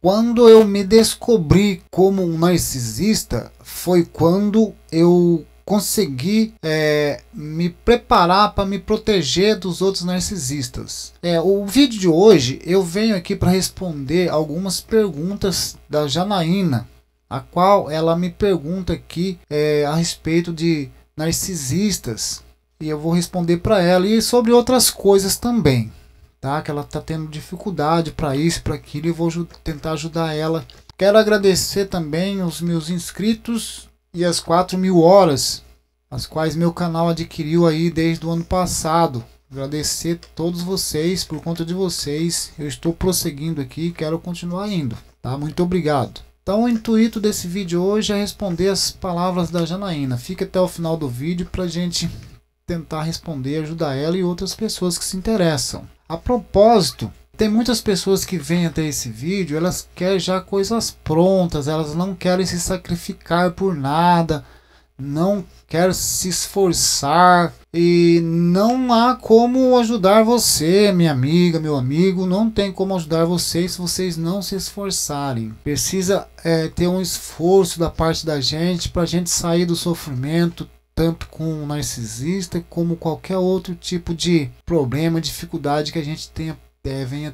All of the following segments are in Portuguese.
Quando eu me descobri como um narcisista, foi quando eu consegui me preparar para me proteger dos outros narcisistas. O vídeo de hoje eu venho aqui para responder algumas perguntas da Janaína, a qual ela me pergunta aqui a respeito de narcisistas, e eu vou responder para ela e sobre outras coisas também, tá? Que ela está tendo dificuldade para isso, para aquilo, e vou tentar ajudar ela. Quero agradecer também os meus inscritos e as 4.000 horas, as quais meu canal adquiriu aí desde o ano passado. Agradecer a todos vocês, por conta de vocês eu estou prosseguindo aqui e quero continuar indo, tá? Muito obrigado. Então o intuito desse vídeo hoje é responder as palavras da Janaína. Fique até o final do vídeo para a gente tentar responder, ajudar ela e outras pessoas que se interessam. A propósito, tem muitas pessoas que vêm até esse vídeo, elas querem já coisas prontas, elas não querem se sacrificar por nada, não querem se esforçar, e não há como ajudar você, minha amiga, meu amigo, não tem como ajudar vocês se vocês não se esforçarem. Precisa ter um esforço da parte da gente para a gente sair do sofrimento, tanto com o narcisista como qualquer outro tipo de problema, dificuldade que a gente venha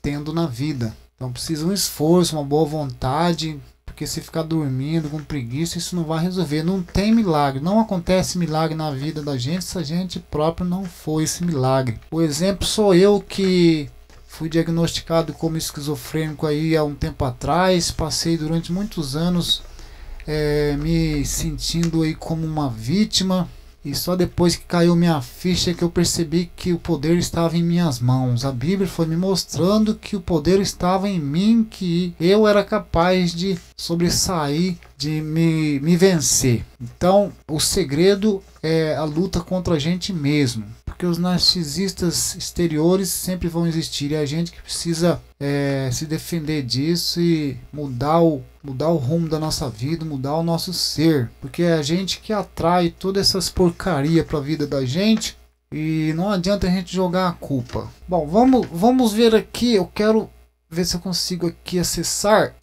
tendo na vida. Então precisa um esforço, uma boa vontade, porque se ficar dormindo com preguiça, isso não vai resolver. Não tem milagre, não acontece milagre na vida da gente se a gente próprio não for esse milagre. O exemplo sou eu, que fui diagnosticado como esquizofrênico aí há um tempo atrás, passei durante muitos anos me sentindo aí como uma vítima, e só depois que caiu minha ficha que eu percebi que o poder estava em minhas mãos. A Bíblia foi me mostrando que o poder estava em mim, que eu era capaz de sobressair, de me vencer. Então o segredo é a luta contra a gente mesmo, porque os narcisistas exteriores sempre vão existir, e a gente que precisa se defender disso e mudar o rumo da nossa vida, mudar o nosso ser, porque é a gente que atrai todas essas porcaria para a vida da gente, e não adianta a gente jogar a culpa. Bom, vamos ver aqui. Eu quero ver se eu consigo aqui acessar,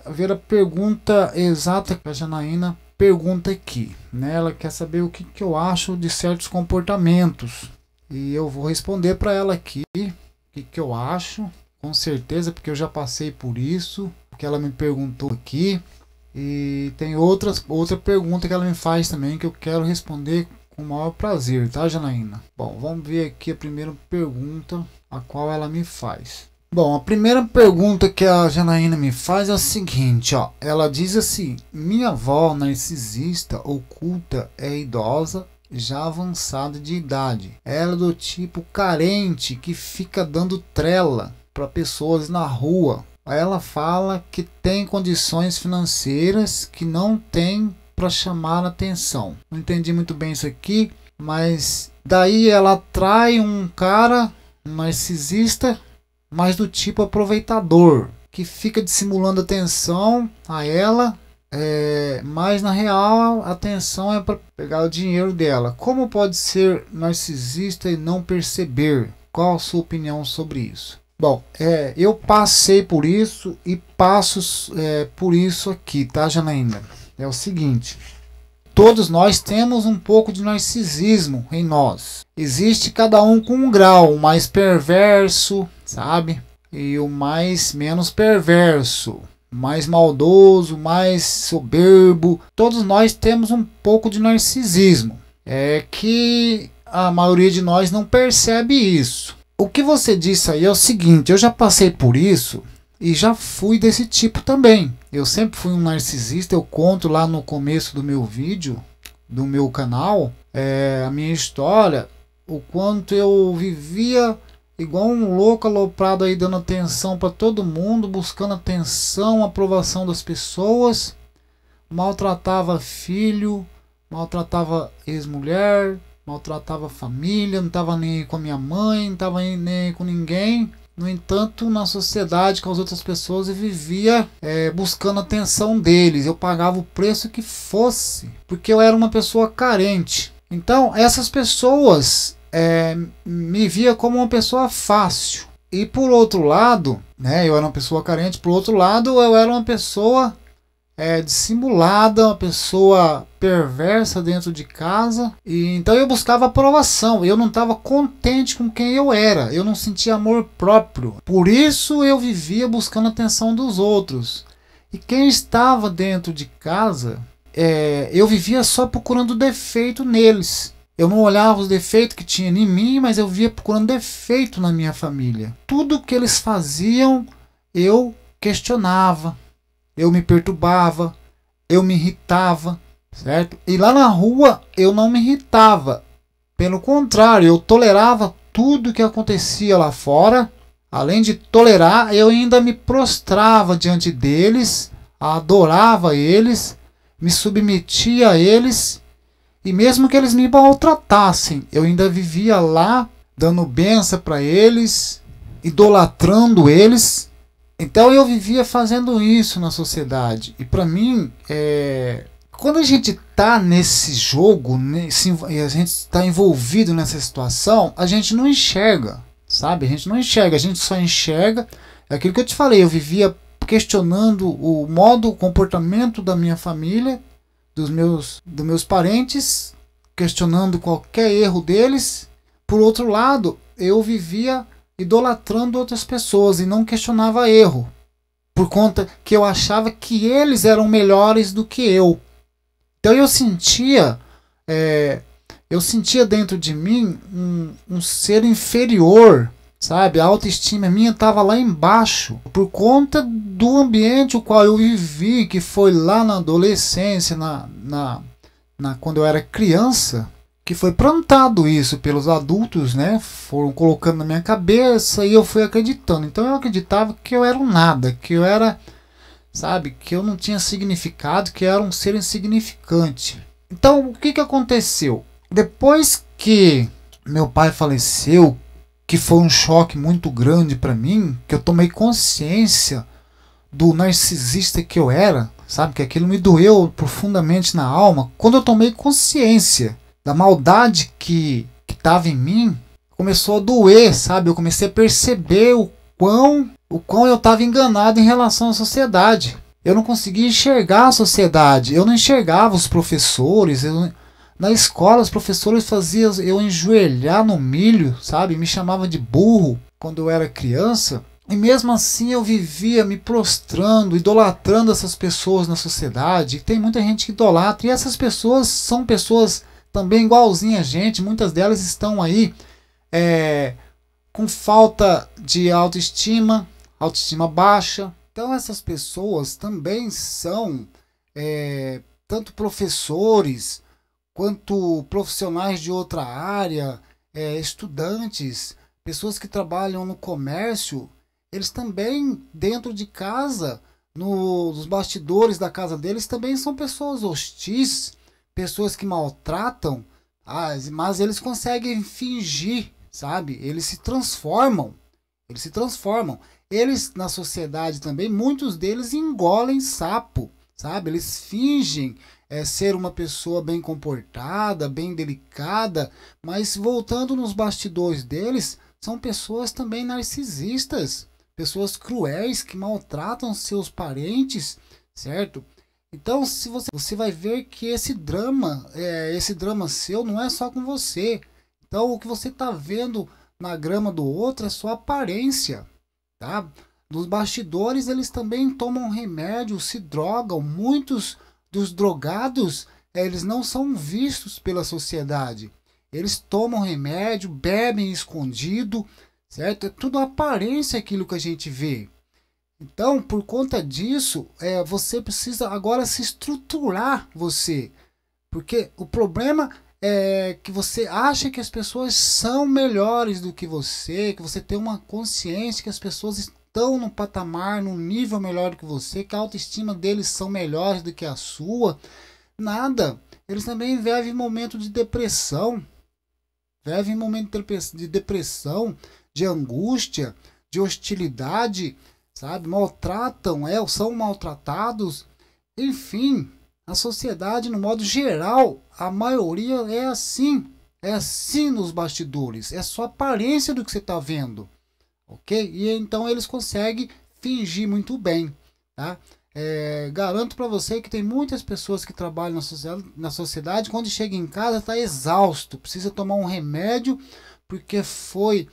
ver a pergunta exata que a Janaína pergunta aqui, né? Ela quer saber o que eu acho de certos comportamentos, e eu vou responder para ela aqui o que eu acho, com certeza, porque eu já passei por isso, que ela me perguntou aqui. E tem outra pergunta que ela me faz também, que eu quero responder com o maior prazer, tá, Janaína? Bom, vamos ver aqui a primeira pergunta a qual ela me faz. Bom, a primeira pergunta que a Janaína me faz é a seguinte, ó. Ela diz assim: minha avó narcisista oculta é idosa, já avançada de idade. Ela é do tipo carente que fica dando trela para pessoas na rua. Ela fala que tem condições financeiras que não tem para chamar a atenção. Não entendi muito bem isso aqui, mas daí ela atrai um cara, um narcisista, mas do tipo aproveitador, que fica dissimulando atenção a ela, mas na real a atenção é para pegar o dinheiro dela. Como pode ser narcisista e não perceber? Qual a sua opinião sobre isso? Bom, eu passei por isso e passo por isso aqui, tá, Janaína? É o seguinte: todos nós temos um pouco de narcisismo em nós. Existe cada um com um grau, o mais perverso, sabe? E o menos perverso, mais maldoso, mais soberbo. Todos nós temos um pouco de narcisismo. É que a maioria de nós não percebe isso. O que você disse aí é o seguinte: eu já passei por isso e já fui desse tipo também. Eu sempre fui um narcisista. Eu conto lá no começo do meu vídeo, do meu canal, a minha história, o quanto eu vivia igual um louco aloprado aí, dando atenção para todo mundo, buscando atenção, aprovação das pessoas, maltratava filho, maltratava ex-mulher, maltratava a família, não estava nem aí com a minha mãe, não estava nem aí com ninguém. No entanto, na sociedade, com as outras pessoas, eu vivia buscando a atenção deles. Eu pagava o preço que fosse, porque eu era uma pessoa carente. Então, essas pessoas me via como uma pessoa fácil. E por outro lado, né, eu era uma pessoa carente, por outro lado, eu era uma pessoa dissimulada, uma pessoa perversa dentro de casa. E então eu buscava aprovação, eu não estava contente com quem eu era, eu não sentia amor próprio. Por isso eu vivia buscando a atenção dos outros. E quem estava dentro de casa, eu vivia só procurando defeito neles. Eu não olhava os defeitos que tinha em mim, mas eu via procurando defeito na minha família. Tudo que eles faziam, eu questionava, eu me perturbava, eu me irritava, certo? E lá na rua eu não me irritava. Pelo contrário, eu tolerava tudo que acontecia lá fora. Além de tolerar, eu ainda me prostrava diante deles, adorava eles, me submetia a eles. E mesmo que eles me maltratassem, eu ainda vivia lá, dando bênção para eles, idolatrando eles. Então eu vivia fazendo isso na sociedade. E para mim, quando a gente está nesse jogo, a gente está envolvido nessa situação, a gente não enxerga, sabe? A gente não enxerga, a gente só enxerga aquilo que eu te falei. Eu vivia questionando o modo, o comportamento da minha família, dos meus parentes, questionando qualquer erro deles. Por outro lado, eu vivia idolatrando outras pessoas e não questionava erro, por conta que eu achava que eles eram melhores do que eu. Então eu sentia dentro de mim um ser inferior, sabe? A autoestima minha estava lá embaixo, por conta do ambiente o qual eu vivi, que foi lá na adolescência, quando eu era criança, que foi plantado isso pelos adultos, né? Foram colocando na minha cabeça e eu fui acreditando. Então eu acreditava que eu era um nada, que eu era, sabe, que eu não tinha significado, que eu era um ser insignificante. Então o que aconteceu? Depois que meu pai faleceu, que foi um choque muito grande para mim, que eu tomei consciência do narcisista que eu era, sabe, que aquilo me doeu profundamente na alma. Quando eu tomei consciência da maldade que estava em mim, começou a doer, sabe? Eu comecei a perceber o quão eu estava enganado em relação à sociedade. Eu não conseguia enxergar a sociedade, eu não enxergava os professores. Na escola, os professores faziam eu enjoelhar no milho, sabe? Me chamavam de burro quando eu era criança. E mesmo assim eu vivia me prostrando, idolatrando essas pessoas na sociedade. E tem muita gente que idolatra. E essas pessoas são pessoas também igualzinha a gente. Muitas delas estão aí com falta de autoestima baixa. Então essas pessoas também são tanto professores quanto profissionais de outra área, estudantes, pessoas que trabalham no comércio. Eles também, dentro de casa, nos bastidores da casa deles, também são pessoas hostis, pessoas que maltratam, mas eles conseguem fingir, sabe? Eles se transformam. Eles, na sociedade também, muitos deles engolem sapo, sabe? Eles fingem ser uma pessoa bem comportada, bem delicada, mas voltando nos bastidores deles, são pessoas também narcisistas, pessoas cruéis que maltratam seus parentes, certo? Então, se você vai ver que esse drama seu não é só com você. Então, o que você está vendo na grama do outro é só aparência, tá? Nos bastidores, eles também tomam remédio, se drogam. Muitos dos drogados, eles não são vistos pela sociedade. Eles tomam remédio, bebem escondido, certo? É tudo aparência aquilo que a gente vê. Então, por conta disso, você precisa agora se estruturar, porque o problema é que você acha que as pessoas são melhores do que você tem uma consciência que as pessoas estão num patamar, num nível melhor do que você, que a autoestima deles são melhores do que a sua. Nada. Eles também vivem momento de depressão, de angústia, de hostilidade, sabe? Maltratam, são maltratados. Enfim, a sociedade, no modo geral, a maioria é assim nos bastidores. É só aparência do que você está vendo, ok? E então eles conseguem fingir muito bem, tá? Garanto para você que tem muitas pessoas que trabalham na sociedade, quando chega em casa está exausto, precisa tomar um remédio porque foi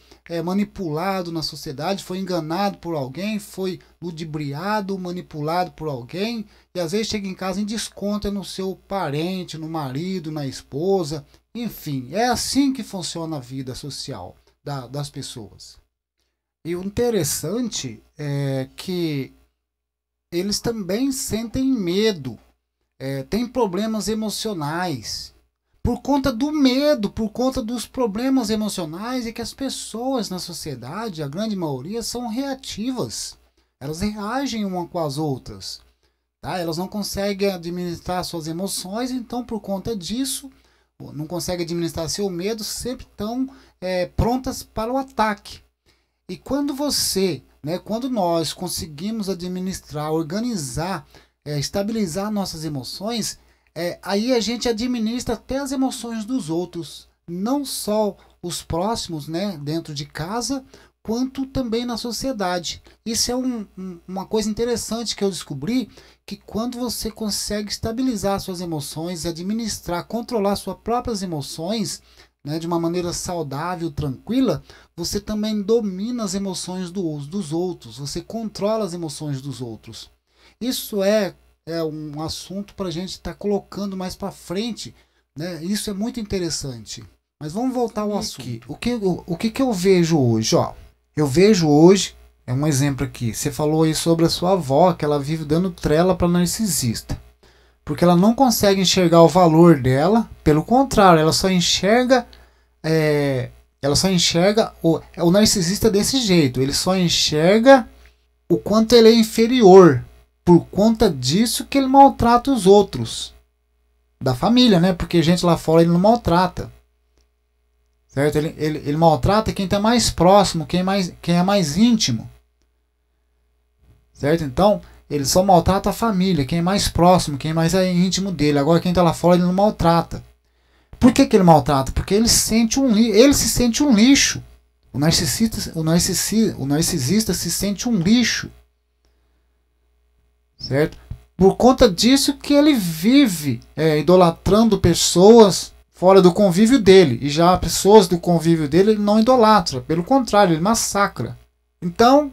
manipulado na sociedade, foi enganado por alguém, foi ludibriado, manipulado por alguém, e às vezes chega em casa e desconta no seu parente, no marido, na esposa, enfim, é assim que funciona a vida social das pessoas. E o interessante é que eles também sentem medo, têm problemas emocionais. Por conta do medo, por conta dos problemas emocionais, é que as pessoas na sociedade, a grande maioria, são reativas. Elas reagem uma com as outras. Tá? Elas não conseguem administrar suas emoções, então por conta disso, não conseguem administrar seu medo, sempre estão prontas para o ataque. E quando quando nós conseguimos administrar, organizar, estabilizar nossas emoções, aí a gente administra até as emoções dos outros, não só os próximos, né, dentro de casa, quanto também na sociedade. Isso é uma coisa interessante que eu descobri, que quando você consegue estabilizar suas emoções, administrar, controlar suas próprias emoções, né, de uma maneira saudável, tranquila, você também domina as emoções dos outros, você controla as emoções dos outros. Isso é um assunto para a gente estar colocando mais para frente, né? Isso é muito interessante. Mas vamos voltar ao assunto. O que eu vejo hoje? Ó, eu vejo hoje, um exemplo aqui, você falou aí sobre a sua avó, que ela vive dando trela para narcisista. Porque ela não consegue enxergar o valor dela, pelo contrário, ela só enxerga o narcisista desse jeito, ele só enxerga o quanto ele é inferior, por conta disso que ele maltrata os outros, da família, né? Porque gente lá fora ele não maltrata, certo? Ele maltrata quem está mais próximo, quem é mais íntimo, certo? Então ele só maltrata a família, quem é mais próximo, quem mais é íntimo dele. Agora quem está lá fora ele não maltrata. Por que ele maltrata? Porque ele se sente um lixo. O narcisista se sente um lixo. Certo? Por conta disso que ele vive idolatrando pessoas fora do convívio dele. E já pessoas do convívio dele ele não idolatra. Pelo contrário, ele massacra. Então,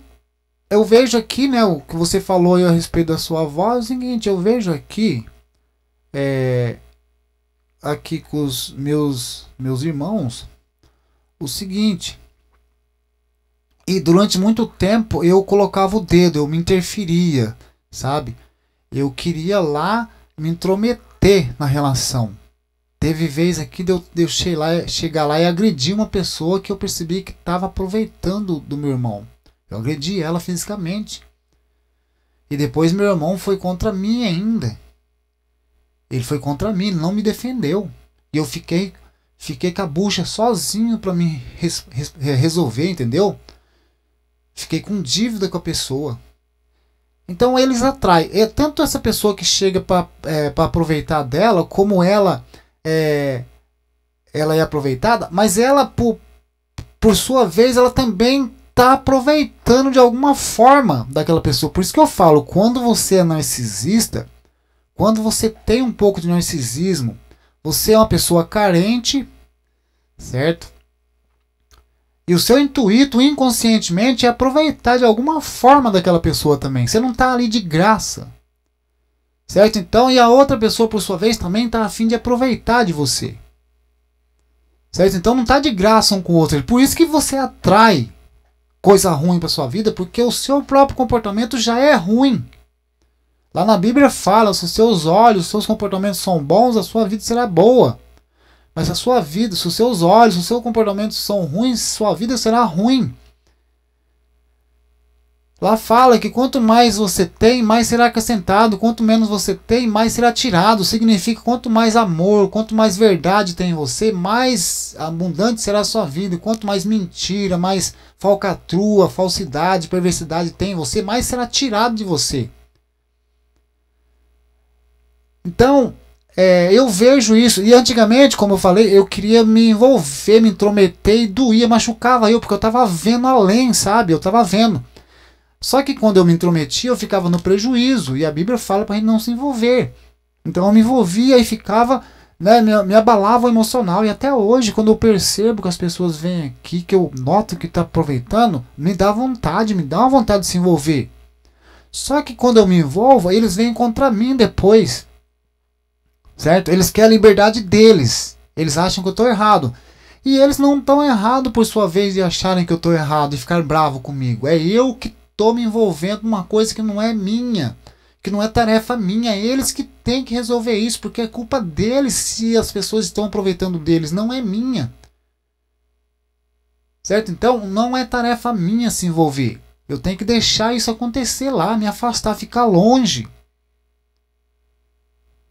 eu vejo aqui, né, o que você falou aí a respeito da sua avó, é o seguinte, eu vejo aqui, aqui com os meus irmãos, o seguinte, e durante muito tempo eu colocava o dedo, eu me interferia, sabe? Eu queria lá me intrometer na relação. Teve vez aqui de eu chegar lá e agredir uma pessoa que eu percebi que estava aproveitando do meu irmão. Eu agredi ela fisicamente. E depois meu irmão foi contra mim ainda. Ele foi contra mim, ele não me defendeu. E eu fiquei com a bucha sozinho para me resolver, entendeu? Fiquei com dívida com a pessoa. Então eles atraem. É tanto essa pessoa que chega para aproveitar dela, como ela é aproveitada, mas ela, por sua vez, ela também está aproveitando de alguma forma daquela pessoa. Por isso que eu falo, quando você é narcisista, quando você tem um pouco de narcisismo, você é uma pessoa carente, certo? E o seu intuito, inconscientemente, é aproveitar de alguma forma daquela pessoa também. Você não está ali de graça, certo? Então, e a outra pessoa, por sua vez, também está a fim de aproveitar de você, certo? Então, não está de graça um com o outro. Por isso que você atrai coisa ruim para sua vida, porque o seu próprio comportamento já é ruim. Lá na Bíblia fala, se os seus olhos, os seus comportamentos são bons, a sua vida será boa. Mas a sua vida, se os seus olhos, se os seus comportamentos são ruins, sua vida será ruim. Lá fala que quanto mais você tem, mais será acrescentado. Quanto menos você tem, mais será tirado. Significa quanto mais amor, quanto mais verdade tem em você, mais abundante será a sua vida. E quanto mais mentira, mais falcatrua, falsidade, perversidade tem em você, mais será tirado de você. Então, eu vejo isso. E antigamente, como eu falei, eu queria me envolver, me intrometer e doía, machucava eu, porque eu tava vendo além, sabe? Eu tava vendo. Só que quando eu me intrometia, eu ficava no prejuízo. E a Bíblia fala pra gente não se envolver. Então eu me envolvia e ficava, né, me abalava o emocional. E até hoje, quando eu percebo que as pessoas vêm aqui, que eu noto que tá aproveitando, me dá uma vontade de se envolver. Só que quando eu me envolvo, eles vêm contra mim depois. Certo? Eles querem a liberdade deles. Eles acham que eu estou errado. E eles não estão errados por sua vez de acharem que eu estou errado e ficar bravo comigo. É eu que estou me envolvendo numa coisa que não é minha. Que não é tarefa minha. É eles que têm que resolver isso. Porque é culpa deles se as pessoas estão aproveitando deles. Não é minha. Certo? Então não é tarefa minha se envolver. Eu tenho que deixar isso acontecer lá. Me afastar, ficar longe.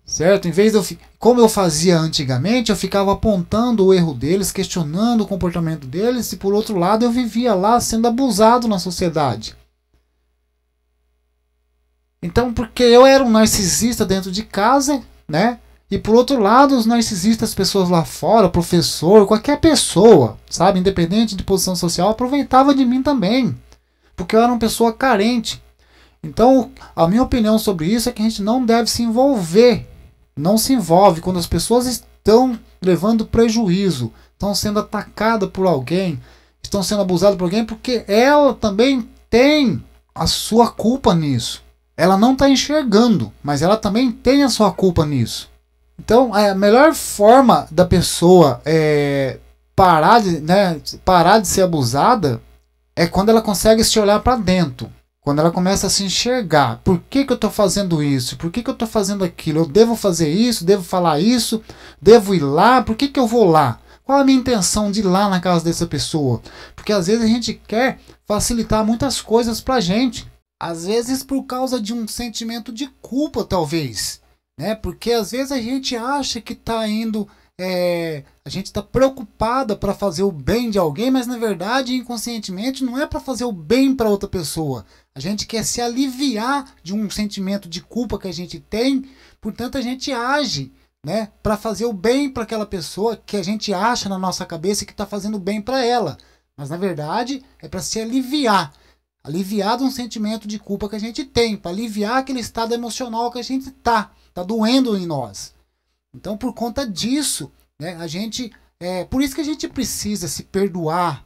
Certo? Em vez de como eu fazia antigamente, eu ficava apontando o erro deles, questionando o comportamento deles, e por outro lado eu vivia lá sendo abusado na sociedade. Então, porque eu era um narcisista dentro de casa, né? E por outro lado, os narcisistas, pessoas lá fora, professor, qualquer pessoa, sabe, independente de posição social, aproveitava de mim também, porque eu era uma pessoa carente. Então, a minha opinião sobre isso é que a gente não deve se envolver. Não se envolve quando as pessoas estão levando prejuízo, estão sendo atacadas por alguém, estão sendo abusadas por alguém, porque ela também tem a sua culpa nisso. Ela não está enxergando, mas ela também tem a sua culpa nisso. Então, a melhor forma da pessoa parar de ser abusada é quando ela consegue se olhar para dentro. Quando ela começa a se enxergar, por que eu estou fazendo isso? Por que eu estou fazendo aquilo? Eu devo fazer isso? Devo falar isso? Devo ir lá? Por que eu vou lá? Qual a minha intenção de ir lá na casa dessa pessoa? Porque às vezes a gente quer facilitar muitas coisas pra gente. Às vezes por causa de um sentimento de culpa, talvez. Né? Porque às vezes a gente acha que está indo... a gente está preocupada para fazer o bem de alguém, mas na verdade, inconscientemente, não é para fazer o bem para outra pessoa. A gente quer se aliviar de um sentimento de culpa que a gente tem, portanto a gente age, né, para fazer o bem para aquela pessoa que a gente acha na nossa cabeça que está fazendo bem para ela. Mas na verdade é para se aliviar de um sentimento de culpa que a gente tem, para aliviar aquele estado emocional que a gente está doendo em nós. Então, por conta disso, né, por isso que a gente precisa se perdoar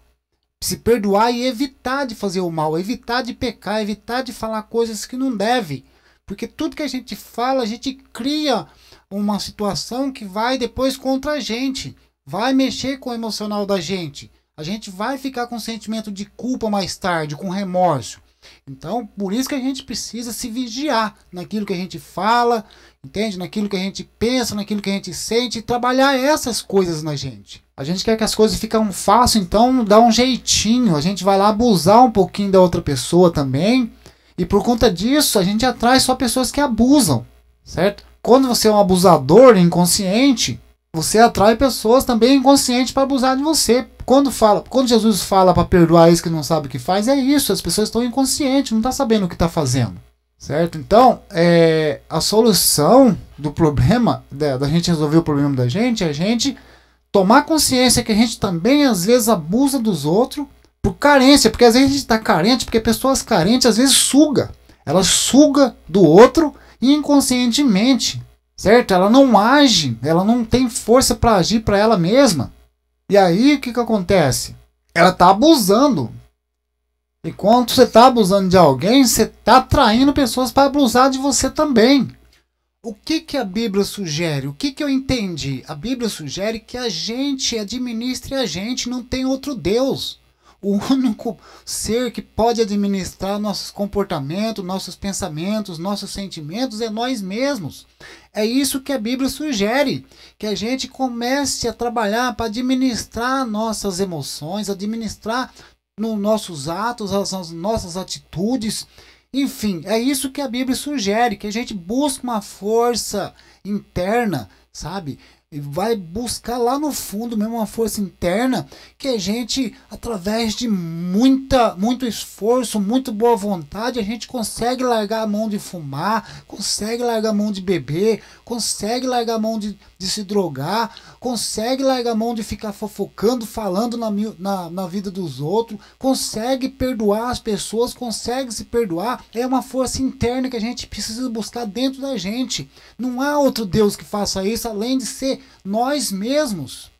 e evitar de fazer o mal, evitar de pecar, evitar de falar coisas que não deve, porque tudo que a gente fala, a gente cria uma situação que vai depois contra a gente, vai mexer com o emocional da gente, a gente vai ficar com sentimento de culpa mais tarde, com remorso. Então, por isso que a gente precisa se vigiar naquilo que a gente fala, entende? Naquilo que a gente pensa, naquilo que a gente sente, e trabalhar essas coisas na gente. A gente quer que as coisas fiquem fácil, então dá um jeitinho, a gente vai lá abusar um pouquinho da outra pessoa também, e por conta disso a gente atrai só pessoas que abusam, certo? Quando você é um abusador inconsciente, você atrai pessoas também inconscientes para abusar de você. Quando Jesus fala para perdoar esse que não sabe o que faz, é isso, as pessoas estão inconscientes, não estão sabendo o que está fazendo. Certo? Então, a solução do problema, da gente resolver o problema da gente, é a gente tomar consciência que a gente também às vezes abusa dos outros por carência, porque às vezes a gente está carente, porque pessoas carentes às vezes ela suga do outro inconscientemente, certo? Ela não age, ela não tem força para agir para ela mesma. E aí o que acontece? Ela está abusando. Enquanto você está abusando de alguém, você está atraindo pessoas para abusar de você também. O que a Bíblia sugere? O que eu entendi? A Bíblia sugere que a gente administre a gente, não tem outro Deus. O único ser que pode administrar nossos comportamentos, nossos pensamentos, nossos sentimentos é nós mesmos. É isso que a Bíblia sugere, que a gente comece a trabalhar para administrar nossas emoções, administrar nos nossos atos, as nossas atitudes. Enfim, é isso que a Bíblia sugere, que a gente busque uma força interna, sabe? E vai buscar lá no fundo mesmo uma força interna que a gente, através de muito esforço, muito boa vontade, a gente consegue largar a mão de fumar, consegue largar a mão de beber, consegue largar a mão de se drogar, consegue largar a mão de ficar fofocando, falando na vida dos outros, consegue perdoar as pessoas, consegue se perdoar. É uma força interna que a gente precisa buscar dentro da gente. Não há outro Deus que faça isso além de ser nós mesmos,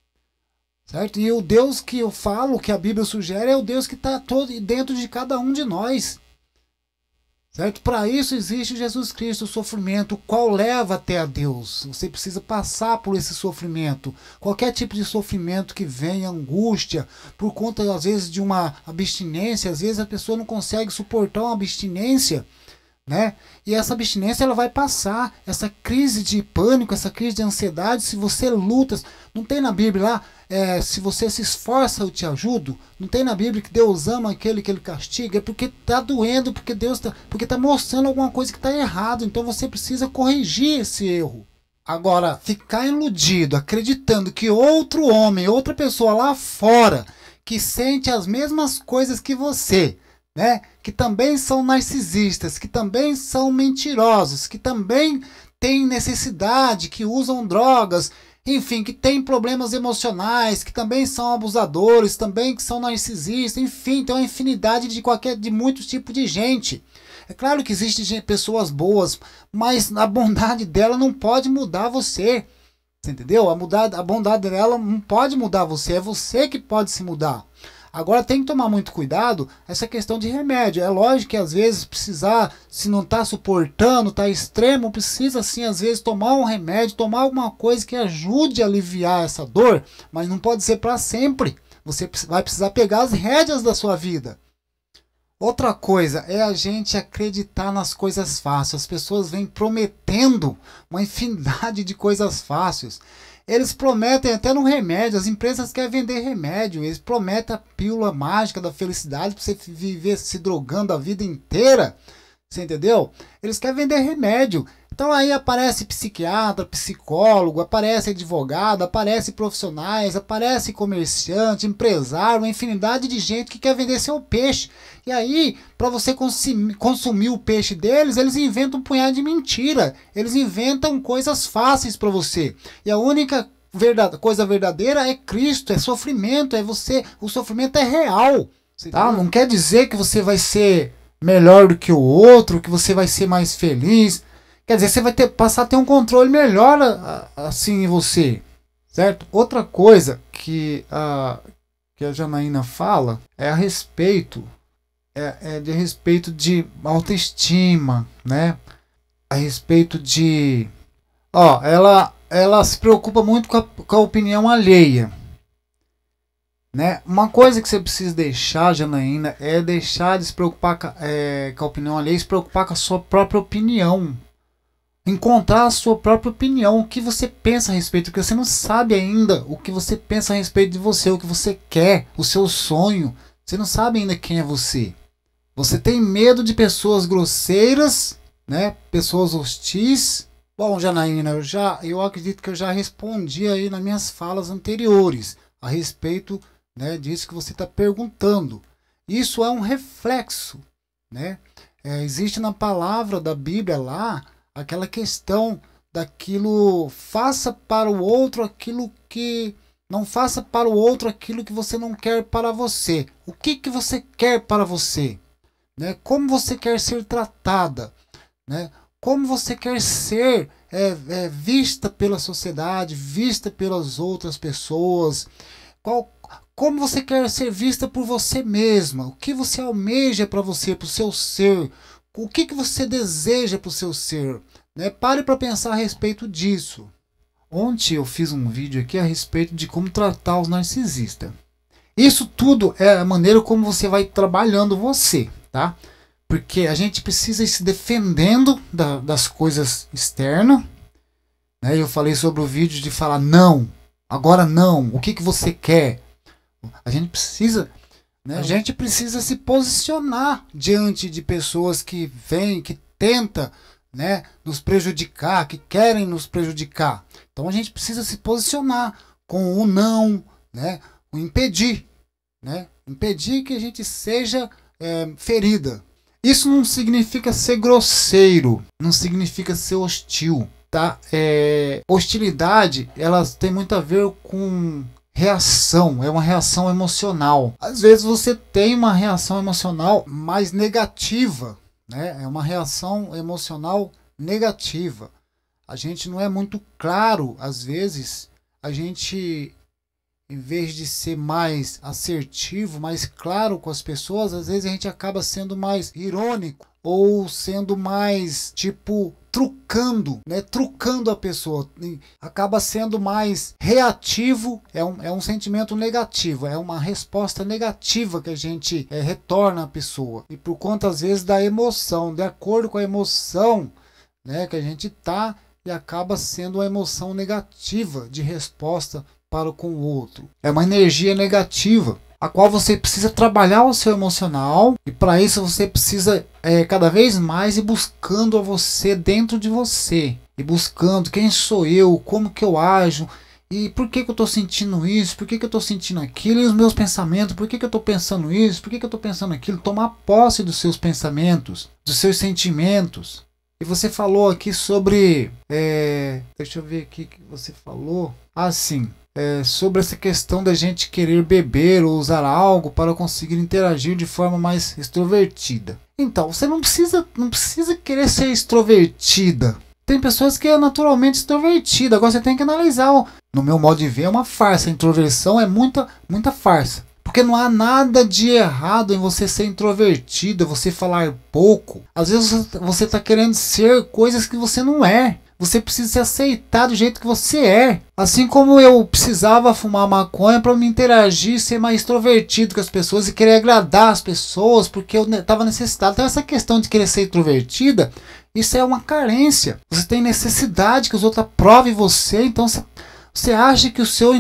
certo? E o Deus que eu falo, que a Bíblia sugere, é o Deus que está todo dentro de cada um de nós, certo? Para isso existe Jesus Cristo, o sofrimento, o qual leva até a Deus. Você precisa passar por esse sofrimento. Qualquer tipo de sofrimento que venha, angústia, por conta às vezes de uma abstinência, às vezes a pessoa não consegue suportar uma abstinência, né? E essa abstinência ela vai passar, essa crise de pânico, essa crise de ansiedade, se você luta, não tem na Bíblia lá, se você se esforça eu te ajudo, não tem na Bíblia que Deus ama aquele que ele castiga, é porque está doendo, porque tá mostrando alguma coisa que está errado, então você precisa corrigir esse erro. Agora, ficar iludido, acreditando que outro homem, outra pessoa lá fora, que sente as mesmas coisas que você, né, que também são narcisistas, que também são mentirosos, que também têm necessidade, que usam drogas, enfim, que têm problemas emocionais, que também são abusadores, também que são narcisistas, enfim, tem uma infinidade de muitos tipos de gente. É claro que existem pessoas boas, mas a bondade dela não pode mudar você. Você entendeu? A bondade dela não pode mudar você, é você que pode se mudar. Agora tem que tomar muito cuidado essa questão de remédio. É lógico que às vezes precisar, se não está suportando, está extremo, precisa sim às vezes tomar um remédio, tomar alguma coisa que ajude a aliviar essa dor, mas não pode ser para sempre. Você vai precisar pegar as rédeas da sua vida. Outra coisa é a gente acreditar nas coisas fáceis. As pessoas vêm prometendo uma infinidade de coisas fáceis. Eles prometem até no remédio, as empresas querem vender remédio, eles prometem a pílula mágica da felicidade para você viver se drogando a vida inteira, você entendeu? Eles querem vender remédio. Então aí aparece psiquiatra, psicólogo, aparece advogado, aparece profissionais, aparece comerciante, empresário, uma infinidade de gente que quer vender seu peixe. E aí, para você consumir o peixe deles, eles inventam um punhado de mentira. Eles inventam coisas fáceis para você. E a única coisa verdadeira é Cristo, é sofrimento, é você. O sofrimento é real. Tá? Não quer dizer que você vai ser melhor do que o outro, que você vai ser mais feliz. Quer dizer, você vai passar a ter um controle melhor assim em você, certo? Outra coisa que a Janaína fala é a respeito, de respeito de autoestima, né? A respeito de... ela se preocupa muito com a opinião alheia, né? Uma coisa que você precisa deixar, Janaína, é deixar de se preocupar com a opinião alheia e se preocupar com a sua própria opinião. Encontrar a sua própria opinião, o que você pensa a respeito, porque você não sabe ainda o que você pensa a respeito de você, o que você quer, o seu sonho. Você não sabe ainda quem é você. Você tem medo de pessoas grosseiras, né? Pessoas hostis. Bom, Janaína, eu acredito que eu já respondi aí nas minhas falas anteriores a respeito, né, disso que você está perguntando. Isso é um reflexo, né? Existe na palavra da Bíblia lá aquela questão daquilo, faça para o outro aquilo que... Não faça para o outro aquilo que você não quer para você. O que você quer para você? Né? Como você quer ser tratada? Né? Como você quer ser vista pela sociedade, vista pelas outras pessoas? Como você quer ser vista por você mesma? O que você almeja para você, para o seu ser? O que você deseja para o seu ser? Né? Pare para pensar a respeito disso. Ontem eu fiz um vídeo aqui a respeito de como tratar os narcisistas. Isso tudo é a maneira como você vai trabalhando você, tá? Porque a gente precisa ir se defendendo das coisas externas. Né? Eu falei sobre o vídeo de falar não, agora não, o que você quer? A gente precisa... Né? A gente precisa se posicionar diante de pessoas que vêm, que tentam, né, nos prejudicar, que querem nos prejudicar. Então a gente precisa se posicionar com o não, né, o impedir, né, impedir que a gente seja ferida. Isso não significa ser grosseiro, não significa ser hostil, tá? Hostilidade, ela tem muito a ver com reação, é uma reação emocional. Às vezes você tem uma reação emocional mais negativa, né? É uma reação emocional negativa. A gente não é muito claro, às vezes, a gente, em vez de ser mais assertivo, mais claro com as pessoas, às vezes a gente acaba sendo mais irônico ou sendo mais, tipo, trucando, né? Trucando a pessoa. Acaba sendo mais reativo, é um sentimento negativo, é uma resposta negativa que a gente retorna à pessoa. E por conta, às vezes, da emoção, de acordo com a emoção, né, que a gente tá, e acaba sendo uma emoção negativa de resposta para com o outro. É uma energia negativa, a qual você precisa trabalhar o seu emocional, e para isso você precisa cada vez mais ir buscando a você dentro de você, e buscando quem sou eu, como que eu ajo, e por que eu estou sentindo isso, por que eu estou sentindo aquilo, e os meus pensamentos, por que eu estou pensando isso, por que eu estou pensando aquilo. Tomar posse dos seus pensamentos, dos seus sentimentos. E você falou aqui sobre, deixa eu ver aqui o que você falou, sim, sobre essa questão da gente querer beber ou usar algo para conseguir interagir de forma mais extrovertida. Então, você não precisa querer ser extrovertida. Tem pessoas que é naturalmente extrovertida. Agora você tem que analisar. No meu modo de ver, é uma farsa. A introversão é muita farsa. Porque não há nada de errado em você ser introvertida, você falar pouco. Às vezes você está querendo ser coisas que você não é. Você precisa se aceitar do jeito que você é. Assim como eu precisava fumar maconha para me interagir, ser mais extrovertido com as pessoas e querer agradar as pessoas, porque eu estava necessitado. Então essa questão de querer ser introvertida, isso é uma carência. Você tem necessidade que os outros aprovem você, então você acha que o seu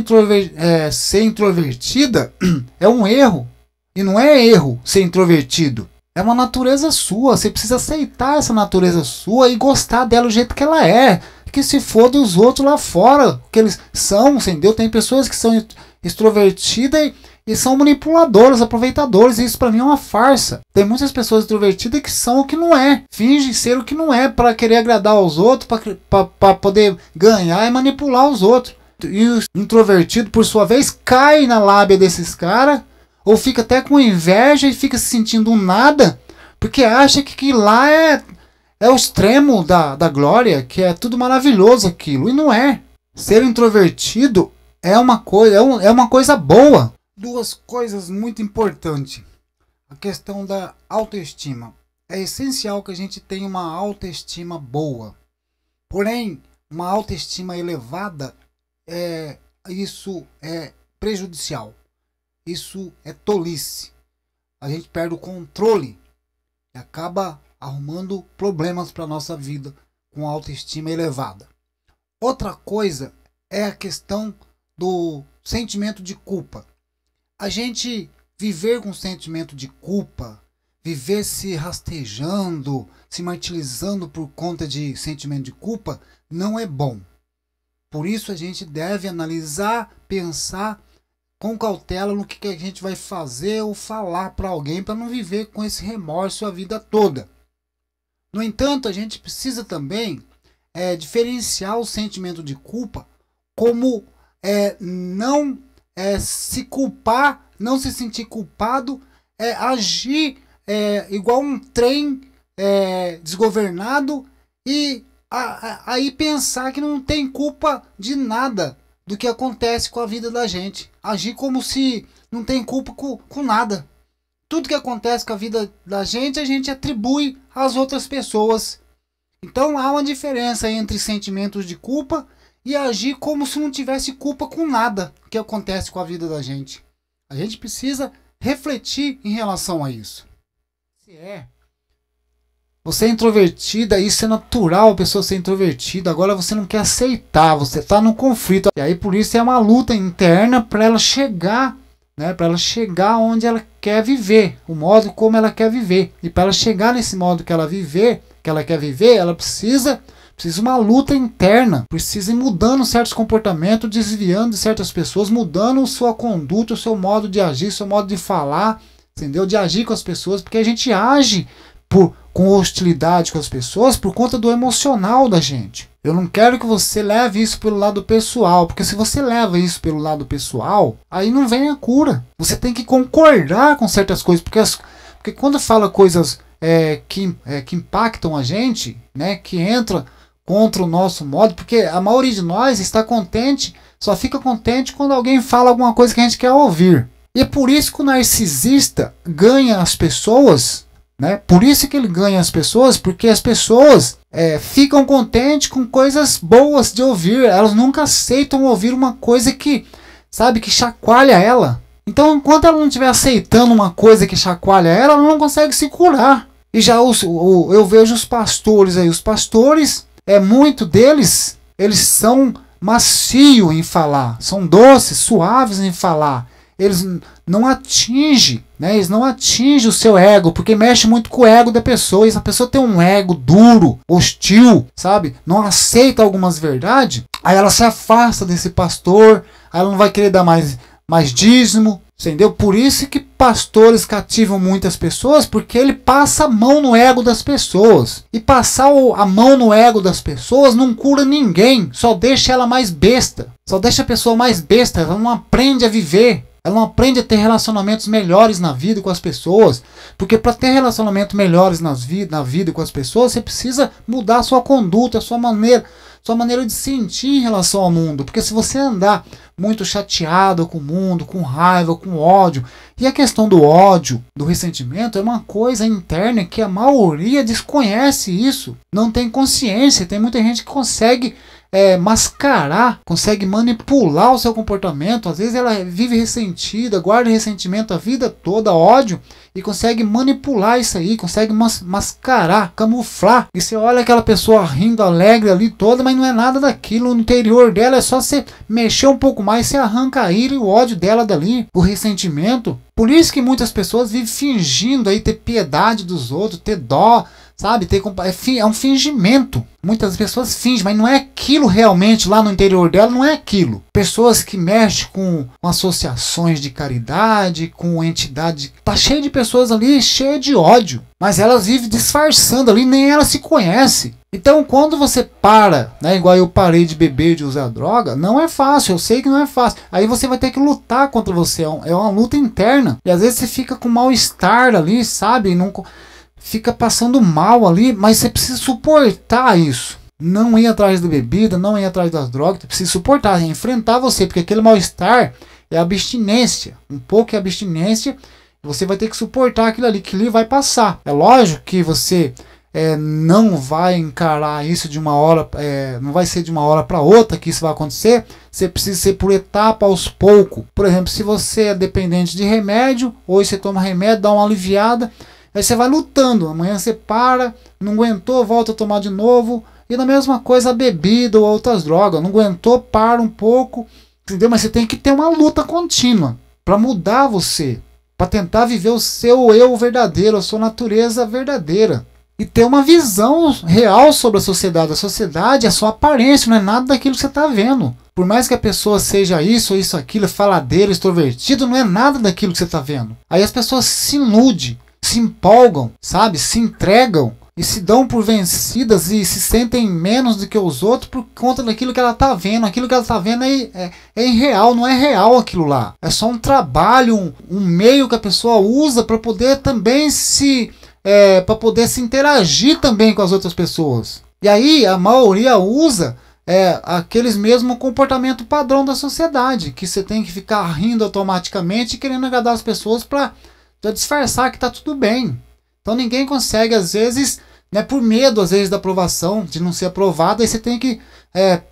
ser introvertida é um erro. E não é erro ser introvertido. É uma natureza sua. Você precisa aceitar essa natureza sua e gostar dela do jeito que ela é. Que se for dos outros lá fora, que eles são, entendeu? Tem pessoas que são extrovertidas e são manipuladoras, aproveitadores. E isso pra mim é uma farsa. Tem muitas pessoas extrovertidas que são o que não é. Fingem ser o que não é para querer agradar aos outros, para poder ganhar e manipular os outros. E o introvertido, por sua vez, cai na lábia desses caras, ou fica até com inveja e fica se sentindo um nada, porque acha que lá é o extremo da glória, que é tudo maravilhoso aquilo, e não é. Ser introvertido é uma coisa boa. Duas coisas muito importantes. A questão da autoestima. É essencial que a gente tenha uma autoestima boa. Porém, uma autoestima elevada, isso é prejudicial. Isso é tolice. A gente perde o controle e acaba arrumando problemas para a nossa vida com autoestima elevada. Outra coisa é a questão do sentimento de culpa. A gente viver com sentimento de culpa, viver se rastejando, se martirizando por conta de sentimento de culpa, não é bom. Por isso a gente deve analisar, pensar com cautela no que a gente vai fazer ou falar para alguém para não viver com esse remorso a vida toda. No entanto, a gente precisa também diferenciar o sentimento de culpa como não se culpar, não se sentir culpado, agir igual um trem desgovernado e aí pensar que não tem culpa de nada do que acontece com a vida da gente. Agir como se não tem culpa com nada. Tudo que acontece com a vida da gente, a gente atribui às outras pessoas. Então há uma diferença entre sentimentos de culpa e agir como se não tivesse culpa com nada que acontece com a vida da gente. A gente precisa refletir em relação a isso. Você é introvertida, isso é natural a pessoa ser introvertida. Agora você não quer aceitar, você está no conflito. E aí por isso é uma luta interna para ela chegar, né, para ela chegar onde ela quer viver, o modo como ela quer viver. E para ela chegar nesse modo que ela viver, que ela quer viver, ela precisa uma luta interna, precisa ir mudando certos comportamentos, desviando de certas pessoas, mudando sua conduta, o seu modo de agir, seu modo de falar, entendeu? De agir com as pessoas, porque a gente age com hostilidade com as pessoas por conta do emocional da gente. Eu não quero que você leve isso pelo lado pessoal, porque se você leva isso pelo lado pessoal, aí não vem a cura. Você tem que concordar com certas coisas, porque quando fala coisas que impactam a gente, né, que entra contra o nosso modo, porque a maioria de nós está contente, só fica contente quando alguém fala alguma coisa que a gente quer ouvir. E é por isso que o narcisista ganha as pessoas, né? Por isso que ele ganha as pessoas, porque as pessoas ficam contentes com coisas boas de ouvir. Elas nunca aceitam ouvir uma coisa que, sabe, que chacoalha ela. Então, enquanto ela não estiver aceitando uma coisa que chacoalha ela, ela não consegue se curar. E já eu vejo os pastores aí. Os pastores, muito deles, eles são macios em falar. São doces, suaves em falar. Eles não atingem, né? Eles não atingem o seu ego, porque mexe muito com o ego da pessoa. E se a pessoa tem um ego duro, hostil, sabe? Não aceita algumas verdades, aí ela se afasta desse pastor, aí ela não vai querer dar mais dízimo, entendeu? Por isso que pastores cativam muitas pessoas, porque ele passa a mão no ego das pessoas. E passar a mão no ego das pessoas não cura ninguém, só deixa ela mais besta. Só deixa a pessoa mais besta, ela não aprende a viver. Ela não aprende a ter relacionamentos melhores na vida com as pessoas. Porque para ter relacionamentos melhores na vida com as pessoas, você precisa mudar a sua conduta, a sua maneira de sentir em relação ao mundo. Porque se você andar muito chateado com o mundo, com raiva, com ódio, e a questão do ódio, do ressentimento, é uma coisa interna que a maioria desconhece isso. Não tem consciência. Tem muita gente que consegue mascarar, consegue manipular o seu comportamento. Às vezes ela vive ressentida, guarda ressentimento a vida toda, ódio, e consegue manipular isso aí, consegue mascarar, camuflar. E você olha aquela pessoa rindo, alegre ali toda, mas não é nada daquilo. No interior dela é só você mexer um pouco mais, você arranca a ira e o ódio dela dali, o ressentimento. Por isso que muitas pessoas vivem fingindo aí ter piedade dos outros, ter dó, sabe? É um fingimento. Muitas pessoas fingem, mas não é aquilo realmente lá no interior dela, não é aquilo. Pessoas que mexem com associações de caridade, com entidade. Tá cheio de pessoas ali, cheio de ódio. Mas elas vivem disfarçando ali, nem elas se conhecem. Então quando você para, né, igual eu parei de beber e de usar droga, não é fácil, eu sei que não é fácil. Aí você vai ter que lutar contra você, é uma luta interna. E às vezes você fica com mal-estar ali, sabe? Não fica passando mal ali, mas você precisa suportar isso. Não ir atrás da bebida, não ir atrás das drogas, você precisa suportar, enfrentar você, porque aquele mal-estar é abstinência. Um pouco é abstinência, você vai ter que suportar aquilo ali, que ele vai passar. É lógico que você não vai encarar isso de uma hora, não vai ser de uma hora para outra que isso vai acontecer. Você precisa ser por etapa, aos poucos. Por exemplo, se você é dependente de remédio, hoje você toma remédio, dá uma aliviada, aí você vai lutando, amanhã você para, não aguentou, volta a tomar de novo. E na mesma coisa a bebida ou outras drogas, não aguentou, para um pouco, entendeu? Mas você tem que ter uma luta contínua para mudar você, para tentar viver o seu eu verdadeiro, a sua natureza verdadeira. E ter uma visão real sobre a sociedade. A sociedade é só aparência, não é nada daquilo que você está vendo. Por mais que a pessoa seja isso ou isso, aquilo, faladeiro, extrovertido, não é nada daquilo que você está vendo. Aí as pessoas se iludem, se empolgam, sabe? Se entregam e se dão por vencidas e se sentem menos do que os outros por conta daquilo que ela está vendo. Aquilo que ela está vendo é irreal, não é real aquilo lá. É só um trabalho, um meio que a pessoa usa para poder também para poder se interagir também com as outras pessoas. E aí a maioria usa aqueles mesmo comportamento padrão da sociedade, que você tem que ficar rindo automaticamente e querendo agradar as pessoas para disfarçar que está tudo bem. Então ninguém consegue, às vezes, né, por medo às vezes da aprovação, de não ser aprovado, aí você tem que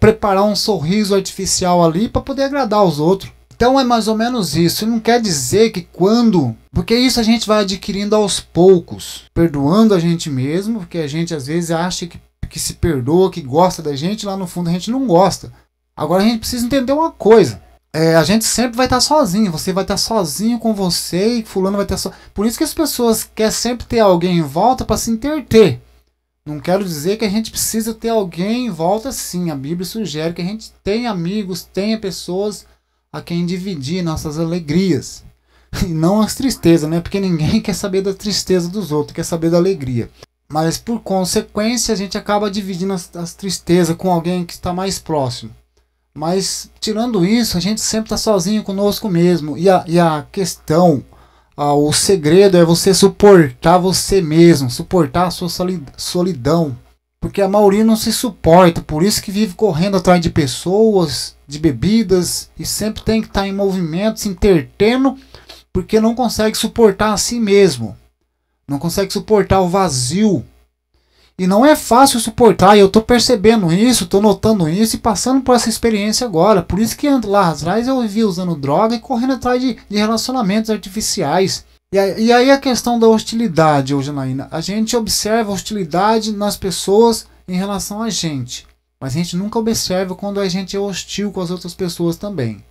preparar um sorriso artificial ali para poder agradar os outros. Então é mais ou menos isso. Não quer dizer que porque isso a gente vai adquirindo aos poucos, perdoando a gente mesmo, porque a gente às vezes acha que se perdoa, que gosta da gente, lá no fundo a gente não gosta. Agora a gente precisa entender uma coisa. A gente sempre vai estar sozinho, você vai estar sozinho com você e fulano vai estar sozinho. Por isso que as pessoas querem sempre ter alguém em volta para se interter. Não quero dizer que a gente precisa ter alguém em volta, sim. A Bíblia sugere que a gente tenha amigos, tenha pessoas a quem dividir nossas alegrias. E não as tristezas, né? Porque ninguém quer saber da tristeza dos outros, quer saber da alegria. Mas por consequência a gente acaba dividindo as tristezas com alguém que está mais próximo. Mas tirando isso, a gente sempre está sozinho conosco mesmo. E a questão, o segredo é você suportar você mesmo, suportar a sua solidão. Porque a maioria não se suporta, por isso que vive correndo atrás de pessoas, de bebidas, e sempre tem que estar em movimento, se entretendo, porque não consegue suportar a si mesmo. Não consegue suportar o vazio. E não é fácil suportar, e eu estou percebendo isso, estou notando isso e passando por essa experiência agora. Por isso que lá atrás eu vivia usando droga e correndo atrás de relacionamentos artificiais. E aí a questão da hostilidade, Janaína. A gente observa a hostilidade nas pessoas em relação a gente. Mas a gente nunca observa quando a gente é hostil com as outras pessoas também.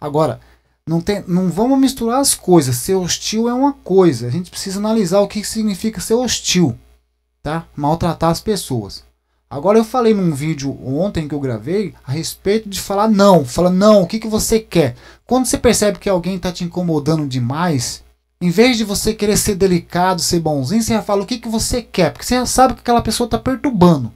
Agora, não vamos misturar as coisas. Ser hostil é uma coisa. A gente precisa analisar o que significa ser hostil. Tá? Maltratar as pessoas. Agora eu falei num vídeo ontem que eu gravei a respeito de falar não. Fala não, o que você quer? Quando você percebe que alguém está te incomodando demais, em vez de você querer ser delicado, ser bonzinho, você já fala o que você quer. Porque você já sabe que aquela pessoa está perturbando.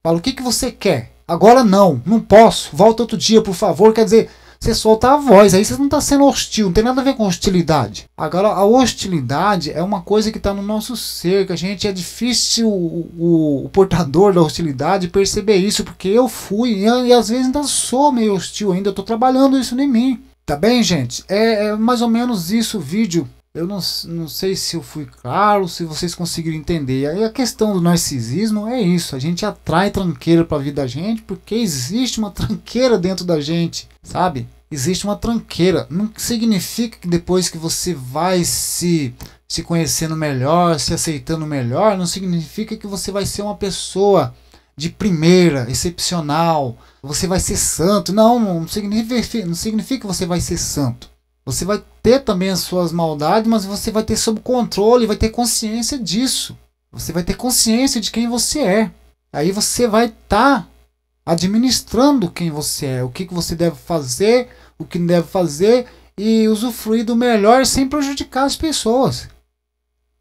Fala o que você quer? Agora não posso. Volta outro dia, por favor. Quer dizer, você solta a voz, aí você não está sendo hostil, não tem nada a ver com hostilidade. Agora, a hostilidade é uma coisa que está no nosso ser, que a gente é difícil o portador da hostilidade perceber isso, porque eu fui e às vezes ainda sou meio hostil ainda, eu estou trabalhando isso em mim. Tá bem, gente? É mais ou menos isso o vídeo. Eu não sei se eu fui claro, se vocês conseguiram entender. E aí a questão do narcisismo é isso. A gente atrai tranqueira para a vida da gente porque existe uma tranqueira dentro da gente, sabe? Existe uma tranqueira. Não significa que depois que você vai se conhecendo melhor, se aceitando melhor, não significa que você vai ser uma pessoa de primeira, excepcional. Você vai ser santo. Não significa que você vai ser santo. Você vai ter também as suas maldades, mas você vai ter sob controle, vai ter consciência disso. Você vai ter consciência de quem você é. Aí você vai estar administrando quem você é, o que você deve fazer, o que não deve fazer e usufruir do melhor sem prejudicar as pessoas.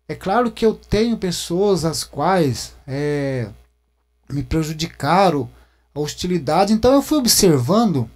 É claro que eu tenho pessoas as quais me prejudicaram, a hostilidade, então eu fui observando,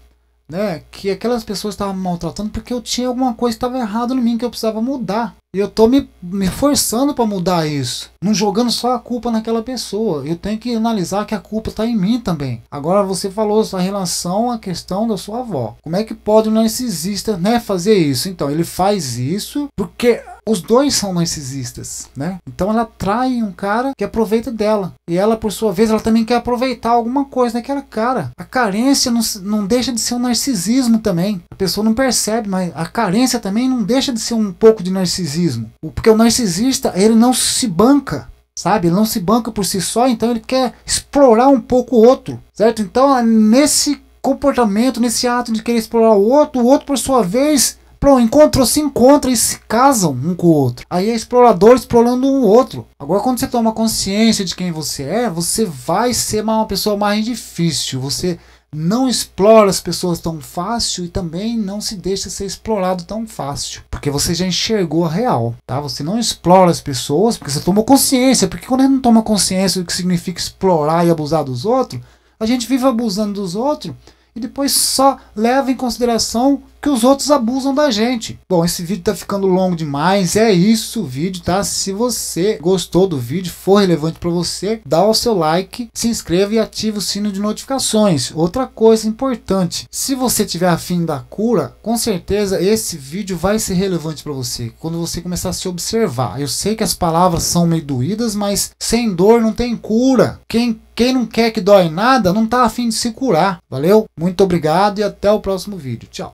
né, que aquelas pessoas estavam me maltratando porque eu tinha alguma coisa que estava errado em mim, que eu precisava mudar. E eu estou me forçando para mudar isso. Não jogando só a culpa naquela pessoa. Eu tenho que analisar que a culpa está em mim também. Agora você falou em relação à questão da sua avó. Como é que pode um narcisista, né, fazer isso? Então, ele faz isso porque os dois são narcisistas, né? Então ela atrai um cara que aproveita dela. E ela, por sua vez, ela também quer aproveitar alguma coisa daquela cara. A carência não deixa de ser um narcisismo também. A pessoa não percebe, mas a carência também não deixa de ser um pouco de narcisismo. Porque o narcisista, ele não se banca, sabe? Ele não se banca por si só, então ele quer explorar um pouco o outro, certo? Então, nesse comportamento, nesse ato de querer explorar o outro por sua vez, se encontra e se casam um com o outro. Aí é explorador explorando um outro. Agora, quando você toma consciência de quem você é, você vai ser uma pessoa mais difícil. Você não explora as pessoas tão fácil e também não se deixa ser explorado tão fácil. Porque você já enxergou a real, tá? Você não explora as pessoas porque você tomou consciência. Porque quando a gente não toma consciência do que significa explorar e abusar dos outros, a gente vive abusando dos outros e depois só leva em consideração que os outros abusam da gente. Bom, esse vídeo tá ficando longo demais, é isso o vídeo, tá? Se você gostou do vídeo, for relevante para você, dá o seu like, se inscreva e ative o sino de notificações. Outra coisa importante, se você tiver afim da cura, com certeza esse vídeo vai ser relevante para você, quando você começar a se observar. Eu sei que as palavras são meio doídas, mas sem dor não tem cura. Quem não quer que dói nada, não tá afim de se curar. Valeu? Muito obrigado e até o próximo vídeo. Tchau.